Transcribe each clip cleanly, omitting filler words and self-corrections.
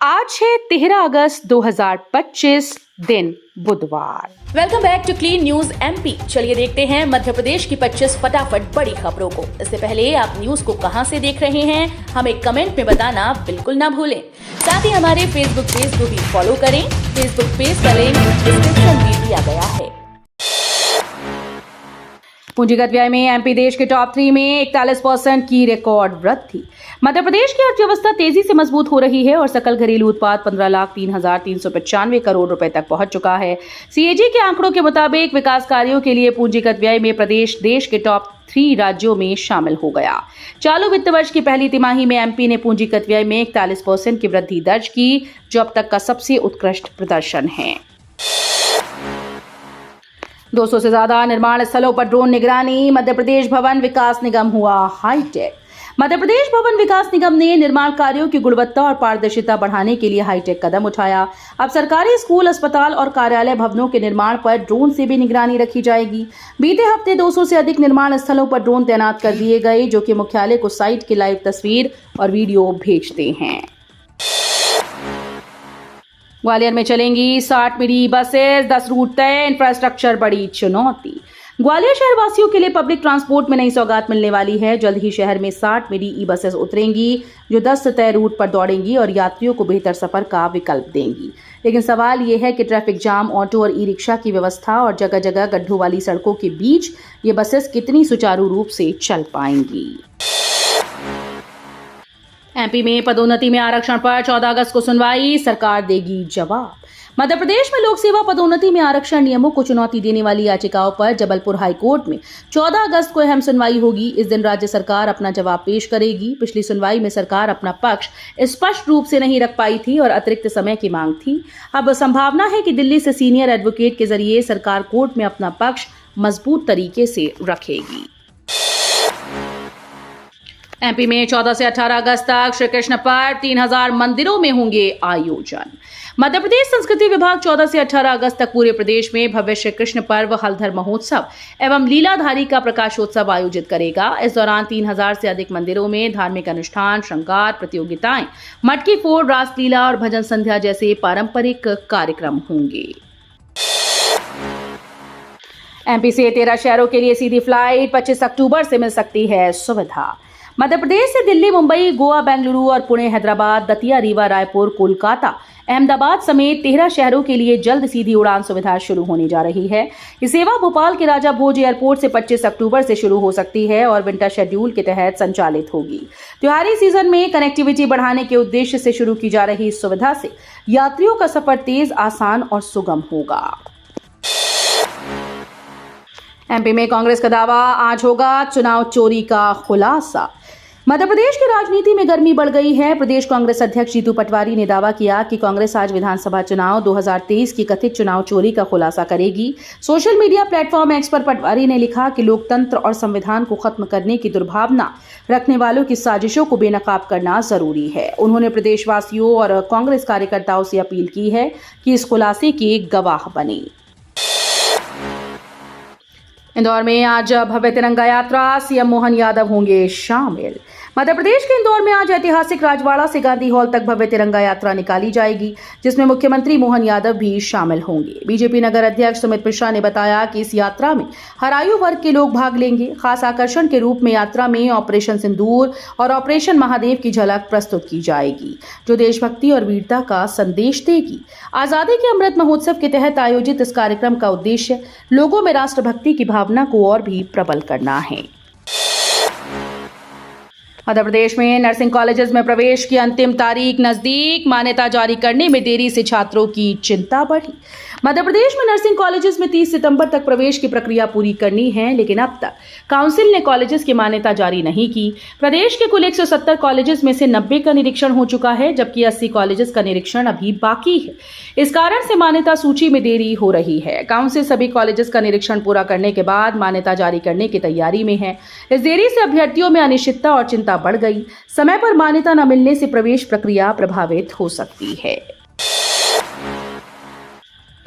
आज है 13 अगस्त 2025 दिन बुधवार। Welcome back to clean news MP. चलिए देखते हैं मध्य प्रदेश की 25 फटाफट बड़ी खबरों को। इससे पहले आप न्यूज को कहां से देख रहे हैं हमें कमेंट में बताना बिल्कुल ना भूलें। साथ ही हमारे फेसबुक पेज को भी फॉलो करें। फेसबुक पेज का लिंक डिस्क्रिप्शन में दिया गया है। पूंजीगत व्यय में एमपी देश के टॉप 3 में 41% की रिकॉर्ड वृद्धि। मध्य प्रदेश की अर्थव्यवस्था तेजी से मजबूत हो रही है और सकल घरेलू उत्पाद 15,03,395 करोड़ रुपए तक पहुंच चुका है। सीएजी के आंकड़ों के मुताबिक विकास कार्यों के लिए पूंजीगत व्यय में प्रदेश देश के टॉप 3 राज्यों में शामिल हो गया। चालू वित्त वर्ष की पहली तिमाही में एमपी ने पूंजीगत व्यय में 41% की वृद्धि दर्ज की, जो अब तक का सबसे उत्कृष्ट प्रदर्शन है। 200 से ज्यादा निर्माण स्थलों पर ड्रोन निगरानी। मध्य प्रदेश भवन विकास निगम हुआ हाईटेक। मध्य प्रदेश भवन विकास निगम ने निर्माण कार्यों की गुणवत्ता और पारदर्शिता बढ़ाने के लिए हाईटेक कदम उठाया। अब सरकारी स्कूल, अस्पताल और कार्यालय भवनों के निर्माण पर ड्रोन से भी निगरानी रखी जाएगी। बीते हफ्ते 200 से अधिक निर्माण स्थलों पर ड्रोन तैनात कर दिए गए, जो कि मुख्यालय को साइट की लाइव तस्वीर और वीडियो भेजते हैं। ग्वालियर में चलेंगी 60 मिनी बसेस, 10 रूट तय, इंफ्रास्ट्रक्चर बड़ी चुनौती। ग्वालियर शहर वासियों के लिए पब्लिक ट्रांसपोर्ट में नई सौगात मिलने वाली है। जल्द ही शहर में 60 मिनी ई बसेस उतरेंगी, जो 10 तय रूट पर दौड़ेंगी और यात्रियों को बेहतर सफर का विकल्प देंगी। लेकिन सवाल ये है कि ट्रैफिक जाम, ऑटो और ई रिक्शा की व्यवस्था और जगह जगह गड्ढों वाली सड़कों के बीच ये बसेस कितनी सुचारू रूप से चल पाएंगी। एमपी में पदोन्नति में आरक्षण पर 14 अगस्त को सुनवाई, सरकार देगी जवाब। मध्य प्रदेश में लोक सेवा पदोन्नति में आरक्षण नियमों को चुनौती देने वाली याचिकाओं पर जबलपुर हाईकोर्ट में 14 अगस्त को अहम सुनवाई होगी। इस दिन राज्य सरकार अपना जवाब पेश करेगी। पिछली सुनवाई में सरकार अपना पक्ष स्पष्ट रूप से नहीं रख पाई थी और अतिरिक्त समय की मांग थी। अब संभावना है कि दिल्ली से सीनियर एडवोकेट के जरिए सरकार कोर्ट में अपना पक्ष मजबूत तरीके से रखेगी। एमपी में 14 से 18 अगस्त तक श्री कृष्ण पर्व 3000 मंदिरों में होंगे आयोजन। मध्य प्रदेश संस्कृति विभाग 14 से 18 अगस्त तक पूरे प्रदेश में भव्य श्री कृष्ण पर्व, हलधर महोत्सव एवं लीलाधारी का प्रकाशोत्सव आयोजित करेगा। इस दौरान 3000 से अधिक मंदिरों में धार्मिक अनुष्ठान, श्रृंगार प्रतियोगिताएं, मटकी फोड़, रासलीला और भजन संध्या जैसे पारंपरिक कार्यक्रम होंगे। एमपी से 13 शहरों के लिए सीधी फ्लाइट 25 अक्टूबर से मिल सकती है सुविधा। मध्य प्रदेश से दिल्ली, मुंबई, गोवा, बेंगलुरु और पुणे, हैदराबाद, दतिया, रीवा, रायपुर, कोलकाता, अहमदाबाद समेत 13 शहरों के लिए जल्द सीधी उड़ान सुविधा शुरू होने जा रही है। ये सेवा भोपाल के राजा भोज एयरपोर्ट से 25 अक्टूबर से शुरू हो सकती है और विंटर शेड्यूल के तहत संचालित होगी। त्योहारी सीजन में कनेक्टिविटी बढ़ाने के उद्देश्य से शुरू की जा रही इस सुविधा से यात्रियों का सफर तेज, आसान और सुगम होगा। एमपी में कांग्रेस का दावा, आज होगा चुनाव चोरी का खुलासा। मध्य प्रदेश की राजनीति में गर्मी बढ़ गई है। प्रदेश कांग्रेस अध्यक्ष जीतू पटवारी ने दावा किया कि कांग्रेस आज विधानसभा चुनाव 2023 की कथित चुनाव चोरी का खुलासा करेगी। सोशल मीडिया प्लेटफॉर्म एक्स पर पटवारी ने लिखा कि लोकतंत्र और संविधान को खत्म करने की दुर्भावना रखने वालों की साजिशों को बेनकाब करना जरूरी है। उन्होंने प्रदेशवासियों और कांग्रेस कार्यकर्ताओं से अपील की है कि इस खुलासे के गवाह बने। इंदौर में आज भव्य तिरंगा यात्रा, सीएम मोहन यादव होंगे शामिल। मध्य प्रदेश के इंदौर में आज ऐतिहासिक राजवाड़ा से गांधी हॉल तक भव्य तिरंगा यात्रा निकाली जाएगी, जिसमें मुख्यमंत्री मोहन यादव भी शामिल होंगे। बीजेपी नगर अध्यक्ष सुमित मिश्रा ने बताया कि इस यात्रा में हर आयु वर्ग के लोग भाग लेंगे। खास आकर्षण के रूप में यात्रा में ऑपरेशन सिंदूर और ऑपरेशन महादेव की झलक प्रस्तुत की जाएगी, जो देशभक्ति और वीरता का संदेश देगी। आजादी के अमृत महोत्सव के तहत आयोजित इस कार्यक्रम का उद्देश्य लोगों में राष्ट्रभक्ति की भावना को और भी प्रबल करना है। मध्य प्रदेश में नर्सिंग कॉलेजेस में प्रवेश की अंतिम तारीख नजदीक, मान्यता जारी करने में देरी से छात्रों की चिंता बढ़ी। मध्य प्रदेश में नर्सिंग कॉलेजेस में 30 सितंबर तक प्रवेश की प्रक्रिया पूरी करनी है, लेकिन अब तक काउंसिल ने कॉलेजेस की मान्यता जारी नहीं की। प्रदेश के कुल 170 कॉलेजेस में से 90 का निरीक्षण हो चुका है, जबकि 80 कॉलेजेस का निरीक्षण अभी बाकी है। इस कारण से मान्यता सूची में देरी हो रही है। काउंसिल सभी कॉलेजेस का निरीक्षण पूरा करने के बाद मान्यता जारी करने की तैयारी में है। इस देरी से अभ्यर्थियों में अनिश्चितता और चिंता बढ़ गई। समय पर मान्यता न मिलने से प्रवेश प्रक्रिया प्रभावित हो सकती है।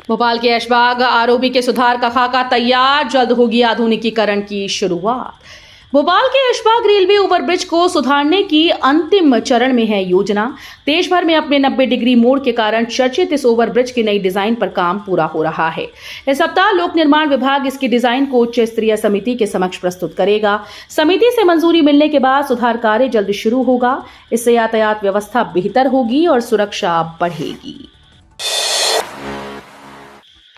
भोपाल के ऐशबाग आरओबी के सुधार का खाका तैयार, जल्द होगी आधुनिकीकरण की शुरुआत। भोपाल के ऐशबाग रेलवे ओवरब्रिज को सुधारने की अंतिम चरण में है योजना। देश भर में अपने 90 डिग्री मोड़ के कारण चर्चित इस ओवरब्रिज की नई डिजाइन पर काम पूरा हो रहा है। इस सप्ताह लोक निर्माण विभाग इसकी डिजाइन को उच्च स्तरीय समिति के समक्ष प्रस्तुत करेगा। समिति से मंजूरी मिलने के बाद सुधार कार्य जल्द शुरू होगा। इससे यातायात व्यवस्था बेहतर होगी और सुरक्षा बढ़ेगी।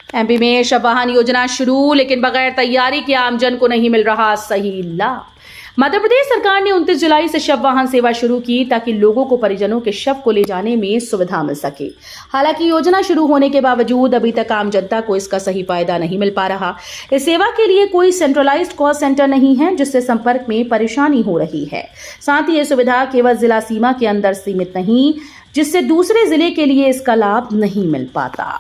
एमपी में शव वाहन योजना शुरू, लेकिन बगैर तैयारी के आमजन को नहीं मिल रहा सही लाभ। मध्य प्रदेश सरकार ने 29 जुलाई से शव वाहन सेवा शुरू की ताकि लोगों को परिजनों के शव को ले जाने में सुविधा मिल सके। हालांकि योजना शुरू होने के बावजूद अभी तक आम जनता को इसका सही फायदा नहीं मिल पा रहा। इस सेवा के लिए कोई सेंट्रलाइज्ड कॉल सेंटर नहीं है, जिससे संपर्क में परेशानी हो रही है। साथ ही ये सुविधा केवल जिला सीमा के अंदर सीमित नहीं, जिससे दूसरे जिले के लिए इसका लाभ नहीं मिल पाता।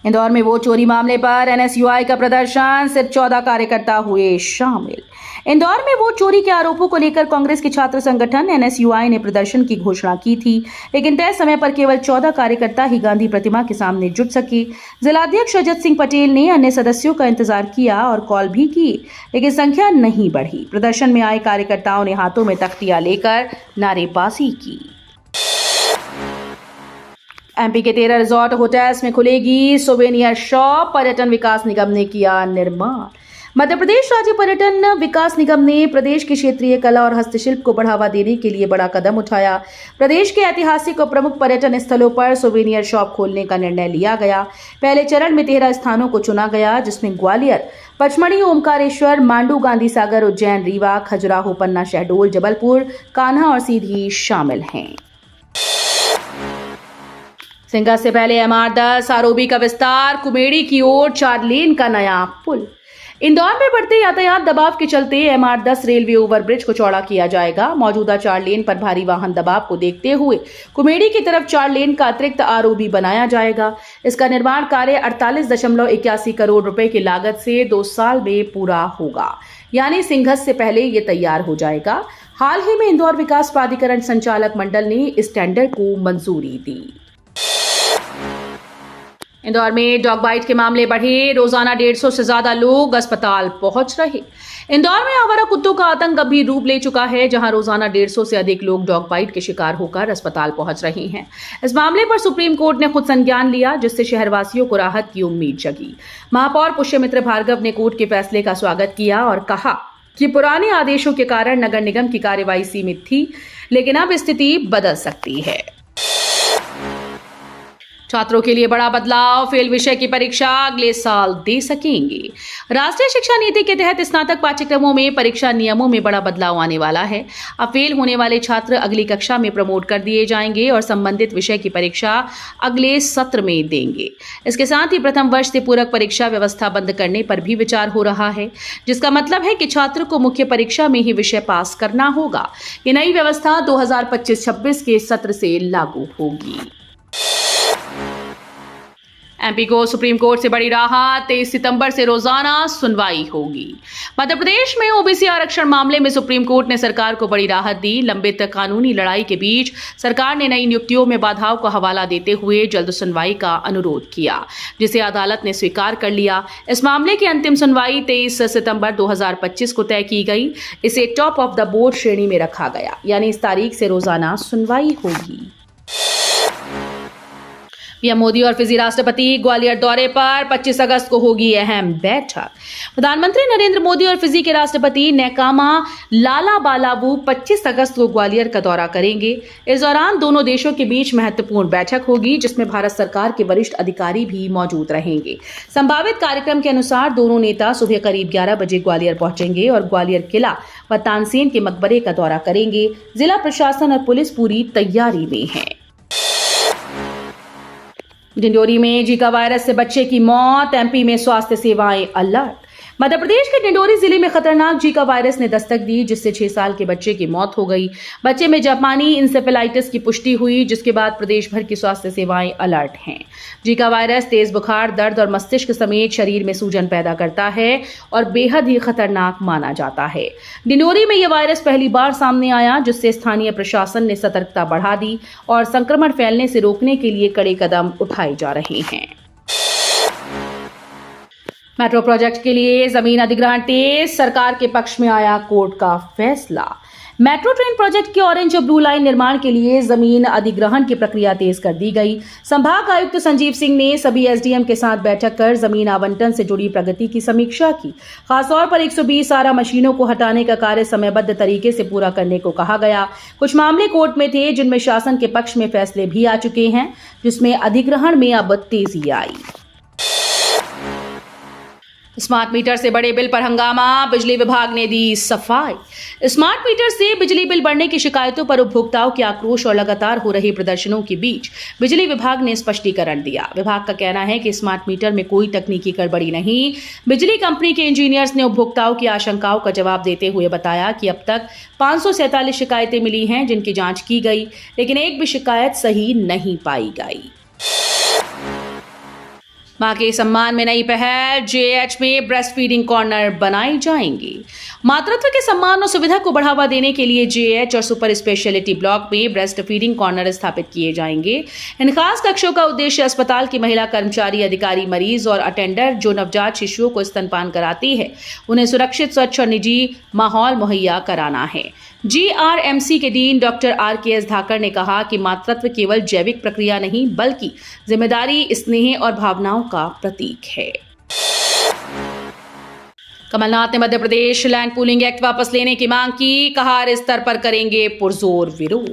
इंदौर में वोट चोरी मामले पर एनएसयूआई का प्रदर्शन, सिर्फ 14 कार्यकर्ता हुए शामिल। इंदौर में वोट चोरी के आरोपों को लेकर कांग्रेस के छात्र संगठन एनएसयूआई ने प्रदर्शन की घोषणा की थी, लेकिन तय समय पर केवल 14 कार्यकर्ता ही गांधी प्रतिमा के सामने जुट सके। जिलाध्यक्ष रजत सिंह पटेल ने अन्य सदस्यों का इंतजार किया और कॉल भी की, लेकिन संख्या नहीं बढ़ी। प्रदर्शन में आए कार्यकर्ताओं ने हाथों में तख्तियां लेकर नारेबाजी की। एमपी के 13 रिजॉर्ट होटल्स में खुलेगी सोवेनियर शॉप, पर्यटन विकास निगम ने किया निर्माण। मध्य प्रदेश राज्य पर्यटन विकास निगम ने प्रदेश की क्षेत्रीय कला और हस्तशिल्प को बढ़ावा देने के लिए बड़ा कदम उठाया। प्रदेश के ऐतिहासिक और प्रमुख पर्यटन स्थलों पर सोवेनियर शॉप खोलने का निर्णय लिया गया। पहले चरण में 13 स्थानों को चुना गया, जिसमें ग्वालियर, पचमढ़ी, ओमकारेश्वर, मांडू, गांधी सागर, उज्जैन, रीवा, खजुराहो, पन्ना, शहडोल, जबलपुर, कान्हा और सीधी शामिल हैं। सिंगा से पहले MR10 आरओबी का विस्तार, कुमेड़ी की ओर 4 लेन का नया पुल। इंदौर में बढ़ते यातायात दबाव के चलते MR10 रेलवे ओवरब्रिज को चौड़ा किया जाएगा। मौजूदा 4 लेन पर भारी वाहन दबाव को देखते हुए कुमेड़ी की तरफ 4 लेन का अतिरिक्त आरओबी बनाया जाएगा। इसका निर्माण कार्य 48.81 करोड़ रुपए की लागत से 2 साल में पूरा होगा, यानी सिंघस से पहले ये तैयार हो जाएगा। हाल ही में इंदौर विकास प्राधिकरण संचालक मंडल ने इस टेंडर को मंजूरी दी। इंदौर में डॉग बाइट के मामले बढ़े, रोजाना 150 से ज्यादा लोग अस्पताल पहुंच रहे। इंदौर में आवारा कुत्तों का आतंक गंभीर रूप ले चुका है, जहां रोजाना 150 से अधिक लोग डॉग बाइट के शिकार होकर अस्पताल पहुंच रहे हैं। इस मामले पर सुप्रीम कोर्ट ने खुद संज्ञान लिया, जिससे शहरवासियों को राहत की उम्मीद जगी। महापौर पुष्यमित्र भार्गव ने कोर्ट के फैसले का स्वागत किया और कहा कि पुराने आदेशों के कारण नगर निगम की कार्रवाई सीमित थी, लेकिन अब स्थिति बदल सकती है। छात्रों के लिए बड़ा बदलाव, फेल विषय की परीक्षा अगले साल दे सकेंगे। राष्ट्रीय शिक्षा नीति के तहत स्नातक पाठ्यक्रमों में परीक्षा नियमों में बड़ा बदलाव आने वाला है। अब फेल होने वाले छात्र अगली कक्षा में प्रमोट कर दिए जाएंगे और संबंधित विषय की परीक्षा अगले सत्र में देंगे। इसके साथ ही प्रथम वर्ष से पूरक परीक्षा व्यवस्था बंद करने पर भी विचार हो रहा है, जिसका मतलब है कि छात्र को मुख्य परीक्षा में ही विषय पास करना होगा। ये नई व्यवस्था 2025-26 के सत्र से लागू होगी। एमपी को सुप्रीम कोर्ट से बड़ी राहत, 23 सितंबर से रोजाना सुनवाई होगी। मध्य प्रदेश में ओबीसी आरक्षण मामले में सुप्रीम कोर्ट ने सरकार को बड़ी राहत दी। लंबित कानूनी लड़ाई के बीच सरकार ने नई नियुक्तियों में बाधाओं का हवाला देते हुए जल्द सुनवाई का अनुरोध किया, जिसे अदालत ने स्वीकार कर लिया। इस मामले की अंतिम सुनवाई 23 सितंबर 2025 को तय की गई। इसे टॉप ऑफ द बोर्ड श्रेणी में रखा गया, यानी इस तारीख से रोजाना सुनवाई होगी। पीएम मोदी और फिजी राष्ट्रपति ग्वालियर दौरे पर, 25 अगस्त को होगी अहम बैठक। प्रधानमंत्री नरेंद्र मोदी और फिजी के राष्ट्रपति नेकामा लालाबालावू 25 अगस्त को ग्वालियर का दौरा करेंगे। इस दौरान दोनों देशों के बीच महत्वपूर्ण बैठक होगी, जिसमें भारत सरकार के वरिष्ठ अधिकारी भी मौजूद रहेंगे। संभावित कार्यक्रम के अनुसार दोनों नेता सुबह करीब 11 बजे ग्वालियर पहुंचेंगे और ग्वालियर किला व तानसेन के मकबरे का दौरा करेंगे। जिला प्रशासन और पुलिस पूरी तैयारी में है। डिंडोरी में जीका वायरस से बच्चे की मौत, एमपी में स्वास्थ्य सेवाएं अलर्ट। मध्य प्रदेश के डिंडोरी जिले में खतरनाक जीका वायरस ने दस्तक दी, जिससे 6 साल के बच्चे की मौत हो गई। बच्चे में जापानी इंसेफेलाइटिस की पुष्टि हुई, जिसके बाद प्रदेश भर की स्वास्थ्य सेवाएं अलर्ट हैं। जीका वायरस तेज बुखार, दर्द और मस्तिष्क समेत शरीर में सूजन पैदा करता है और बेहद ही खतरनाक माना जाता है। डिंडोरी में यह वायरस पहली बार सामने आया, जिससे स्थानीय प्रशासन ने सतर्कता बढ़ा दी और संक्रमण फैलने से रोकने के लिए कड़े कदम उठाए जा रहे हैं। मेट्रो प्रोजेक्ट के लिए जमीन अधिग्रहण तेज, सरकार के पक्ष में आया कोर्ट का फैसला। मेट्रो ट्रेन प्रोजेक्ट की ऑरेंज और ब्लू लाइन निर्माण के लिए जमीन अधिग्रहण की प्रक्रिया तेज कर दी गई। संभाग आयुक्त संजीव सिंह ने सभी एसडीएम के साथ बैठक कर जमीन आवंटन से जुड़ी प्रगति की समीक्षा की। खासतौर पर 120 आरा मशीनों को हटाने का कार्य समयबद्ध तरीके से पूरा करने को कहा गया। कुछ मामले कोर्ट में थे जिनमें शासन के पक्ष में फैसले भी आ चुके हैं, जिसमें अधिग्रहण में अब तेजी आई। स्मार्ट मीटर से बड़े बिल पर हंगामा, बिजली विभाग ने दी सफाई। स्मार्ट मीटर से बिजली बिल बढ़ने की शिकायतों पर उपभोक्ताओं के आक्रोश और लगातार हो रहे प्रदर्शनों के बीच बिजली विभाग ने स्पष्टीकरण दिया। विभाग का कहना है कि स्मार्ट मीटर में कोई तकनीकी गड़बड़ी नहीं। बिजली कंपनी के इंजीनियर्स ने उपभोक्ताओं की आशंकाओं का जवाब देते हुए बताया कि अब तक 547 शिकायतें मिली हैं जिनकी जांच की गई, लेकिन एक भी शिकायत सही नहीं पाई गई। मां के सम्मान में नई पहल, जेएच में ब्रेस्ट फीडिंग कॉर्नर बनाई जाएंगी। मातृत्व के सम्मान और सुविधा को बढ़ावा देने के लिए जेएच और सुपर स्पेशलिटी ब्लॉक में ब्रेस्ट फीडिंग कॉर्नर स्थापित किए जाएंगे। इन खास कक्षों का उद्देश्य अस्पताल की महिला कर्मचारी, अधिकारी, मरीज और अटेंडर जो नवजात शिशुओं को स्तनपान कराती है, उन्हें सुरक्षित, स्वच्छ और निजी माहौल मुहैया कराना है। जीआरएमसी के डीन डॉक्टर आरकेएस धाकर ने कहा कि मातृत्व केवल जैविक प्रक्रिया नहीं बल्कि जिम्मेदारी, स्नेह और भावनाओं का प्रतीक है। कमलनाथ ने Madhya Pradesh land pooling act वापस लेने की मांग की, कहा हर स्तर पर करेंगे पुरजोर विरोध।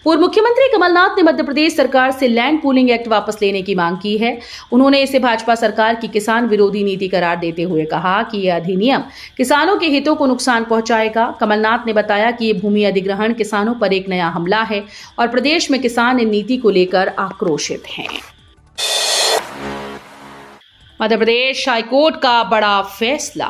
पूर्व मुख्यमंत्री कमलनाथ ने मध्य प्रदेश सरकार से लैंड पूलिंग एक्ट वापस लेने की मांग की है। उन्होंने इसे भाजपा सरकार की किसान विरोधी नीति करार देते हुए कहा कि यह अधिनियम किसानों के हितों को नुकसान पहुंचाएगा। कमलनाथ ने बताया कि ये भूमि अधिग्रहण किसानों पर एक नया हमला है और प्रदेश में किसान इन नीति को लेकर आक्रोशित हैं। मध्य प्रदेश हाईकोर्ट का बड़ा फैसला।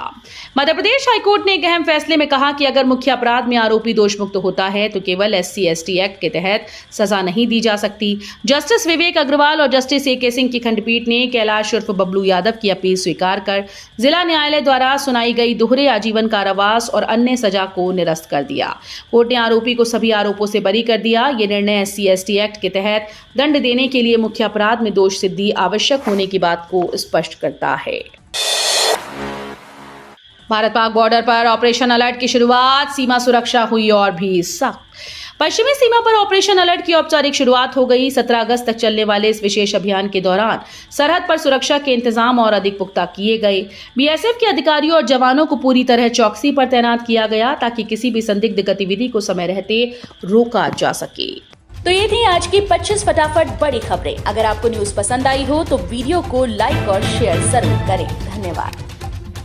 मध्य प्रदेश हाईकोर्ट ने एक अहम फैसले में कहा कि अगर मुख्य अपराध में आरोपी दोष मुक्त होता है तो केवल SC/ST एक्ट के तहत सजा नहीं दी जा सकती। जस्टिस विवेक अग्रवाल और जस्टिस AK सिंह की खंडपीठ ने कैलाश उर्फ बबलू यादव की अपील स्वीकार कर जिला न्यायालय द्वारा सुनाई गई दोहरे आजीवन कारावास और अन्य सजा को निरस्त कर दिया। कोर्ट ने आरोपी को सभी आरोपों से बरी कर दिया। ये निर्णय SC/ST एक्ट के तहत दंड देने के लिए मुख्य अपराध में दोष सिद्धि आवश्यक होने की बात को स्पष्ट करता है। भारत पाक बॉर्डर पर ऑपरेशन अलर्ट की शुरुआत, सीमा सुरक्षा हुई और भी सख्त। पश्चिमी सीमा पर ऑपरेशन अलर्ट की औपचारिक शुरुआत हो गई। 17 अगस्त तक चलने वाले इस विशेष अभियान के दौरान सरहद पर सुरक्षा के इंतजाम और अधिक पुख्ता किए गए। BSF के अधिकारियों और जवानों को पूरी तरह चौकसी पर तैनात किया गया ताकि किसी भी संदिग्ध गतिविधि को समय रहते रोका जा सके। तो ये थी आज की 25 फटाफट बड़ी खबरें। अगर आपको न्यूज पसंद आई हो तो वीडियो को लाइक और शेयर जरूर करें। धन्यवाद।